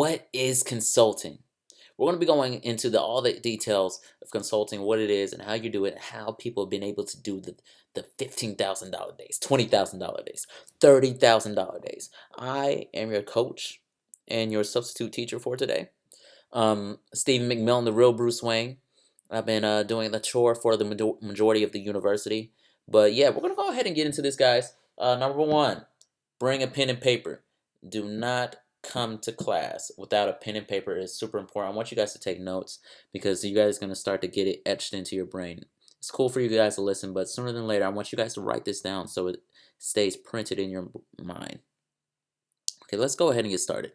What is consulting? We're going to be going into all the details of consulting, what it is, and how you do it, and how people have been able to do the $15,000 days, $20,000 days, $30,000 days. I am your coach and your substitute teacher for today. Stephen McMillon, the real Bruce Wayne. I've been doing the chore for the majority of the university. But yeah, we're going to go ahead and get into this, guys. Number one, bring a pen and paper. Do not come to class without a pen and paper. It's super important. I want you guys to take notes because you guys are going to start to get it etched into your brain. It's cool for you guys to listen, but sooner than later, I want you guys to write this down so it stays printed in your mind. Okay, let's go ahead and get started.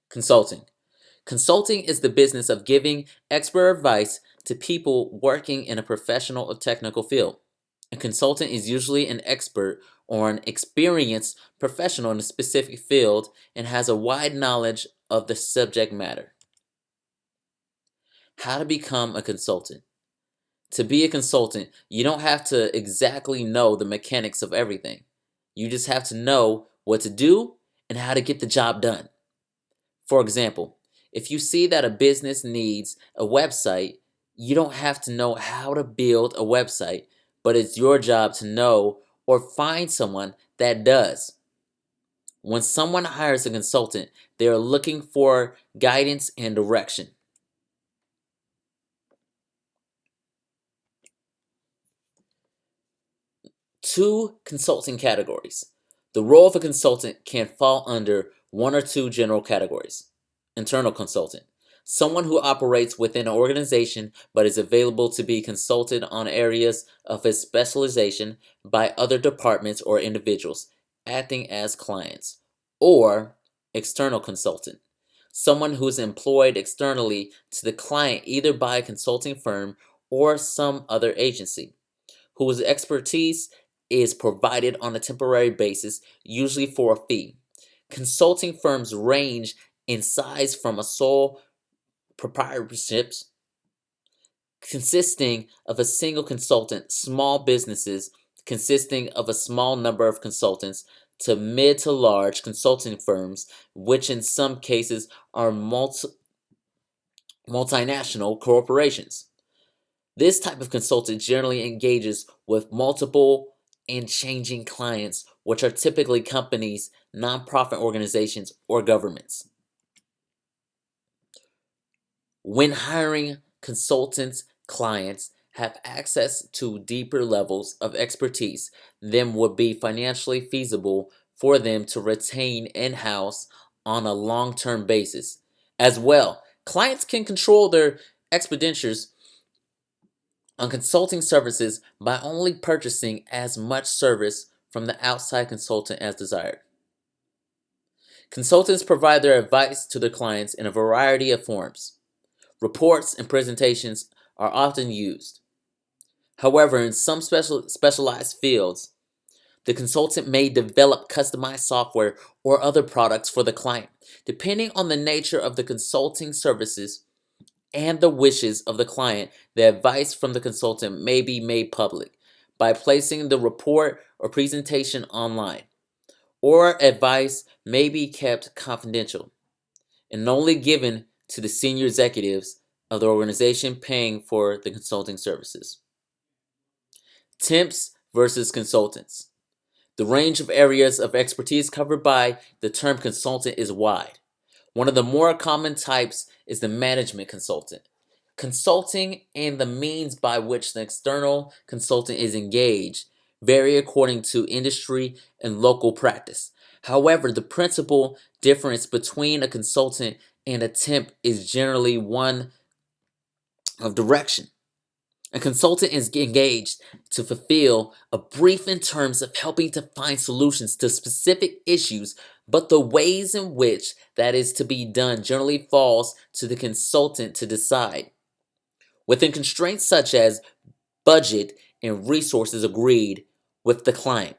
Consulting. Consulting is the business of giving expert advice to people working in a professional or technical field. A consultant is usually an expert or an experienced professional in a specific field and has a wide knowledge of the subject matter. How to become a consultant. To be a consultant, you don't have to exactly know the mechanics of everything. You just have to know what to do and how to get the job done. For example, if you see that a business needs a website, you don't have to know how to build a website, but it's your job to know or find someone that does. When someone hires a consultant, they are looking for guidance and direction. Two consulting categories. The role of a consultant can fall under one or two general categories. Internal consultant. Someone who operates within an organization but is available to be consulted on areas of its specialization by other departments or individuals, acting as clients. Or external consultant. Someone who is employed externally to the client either by a consulting firm or some other agency, whose expertise is provided on a temporary basis, usually for a fee. Consulting firms range in size from a sole proprietorships consisting of a single consultant, small businesses consisting of a small number of consultants, to mid to large consulting firms, which in some cases are multinational corporations. This type of consultant generally engages with multiple and changing clients, which are typically companies, nonprofit organizations, or governments. When hiring consultants, clients have access to deeper levels of expertise than would be financially feasible for them to retain in-house on a long-term basis. As well, clients can control their expenditures on consulting services by only purchasing as much service from the outside consultant as desired. Consultants provide their advice to their clients in a variety of forms. Reports and presentations are often used. However, in some specialized fields, the consultant may develop customized software or other products for the client. Depending on the nature of the consulting services and the wishes of the client, the advice from the consultant may be made public by placing the report or presentation online, or advice may be kept confidential and only given to the senior executives of the organization paying for the consulting services. Temps versus consultants. The range of areas of expertise covered by the term consultant is wide. One of the more common types is the management consultant. Consulting and the means by which the external consultant is engaged vary according to industry and local practice. However, the principal difference between a consultant and a temp is generally one of direction. A consultant is engaged to fulfill a brief in terms of helping to find solutions to specific issues, but the ways in which that is to be done generally falls to the consultant to decide. Within constraints such as budget and resources agreed with the client.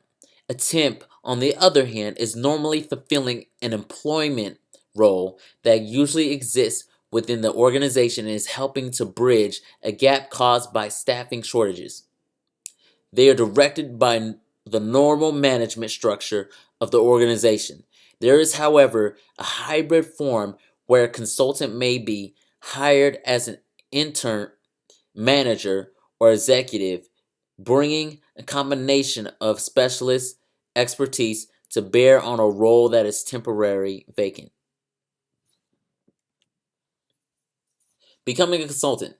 A temp, on the other hand, is normally fulfilling an employment role that usually exists within the organization and is helping to bridge a gap caused by staffing shortages. They are directed by the normal management structure of the organization. There is, however, a hybrid form where a consultant may be hired as an intern, manager, or executive, bringing a combination of specialist expertise to bear on a role that is temporarily vacant. Becoming a consultant.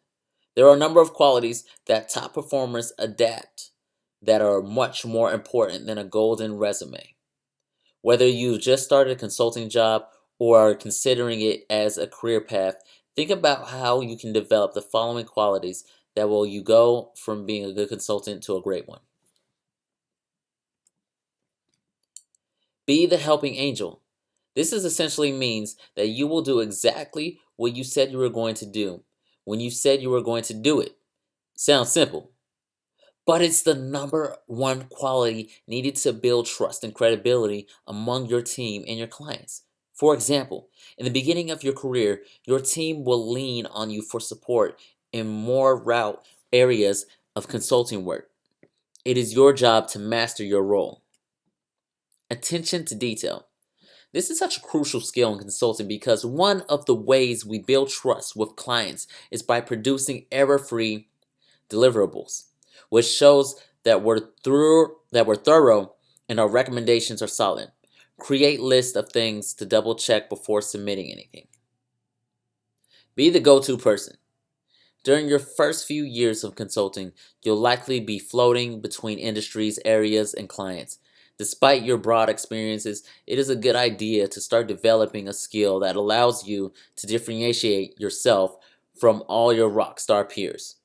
There are a number of qualities that top performers adapt that are much more important than a golden resume. Whether you've just started a consulting job or are considering it as a career path, think about how you can develop the following qualities that will you go from being a good consultant to a great one. Be the helping angel. This is essentially means that you will do exactly what you said you were going to do when you said you were going to do it. Sounds simple, but it's the number one quality needed to build trust and credibility among your team and your clients. For example, in the beginning of your career, your team will lean on you for support in more route areas of consulting work. It is your job to master your role. Attention to detail. This is such a crucial skill in consulting because one of the ways we build trust with clients is by producing error-free deliverables, which shows that we're thorough and our recommendations are solid. Create lists of things to double check before submitting anything. Be the go-to person. During your first few years of consulting, you'll likely be floating between industries, areas, and clients. Despite your broad experiences, it is a good idea to start developing a skill that allows you to differentiate yourself from all your rock star peers.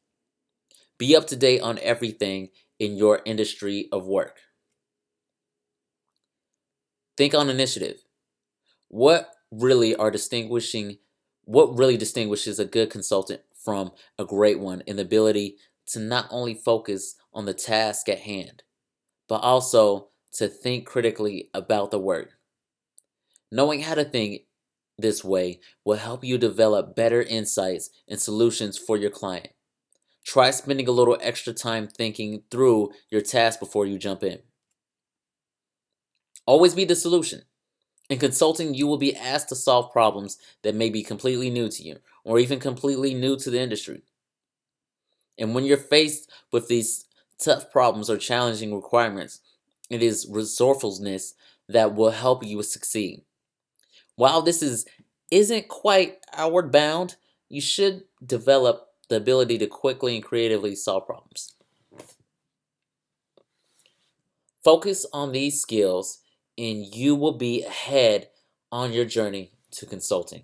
Be up to date on everything in your industry of work. Think on initiative. What really are distinguishing what really distinguishes a good consultant from a great one in the ability to not only focus on the task at hand, but also to think critically about the work. Knowing how to think this way will help you develop better insights and solutions for your client. Try spending a little extra time thinking through your task before you jump in. Always be the solution. In consulting, you will be asked to solve problems that may be completely new to you or even completely new to the industry. And when you're faced with these tough problems or challenging requirements, it is resourcefulness that will help you succeed. While isn't quite outward bound, you should develop the ability to quickly and creatively solve problems. Focus on these skills and you will be ahead on your journey to consulting.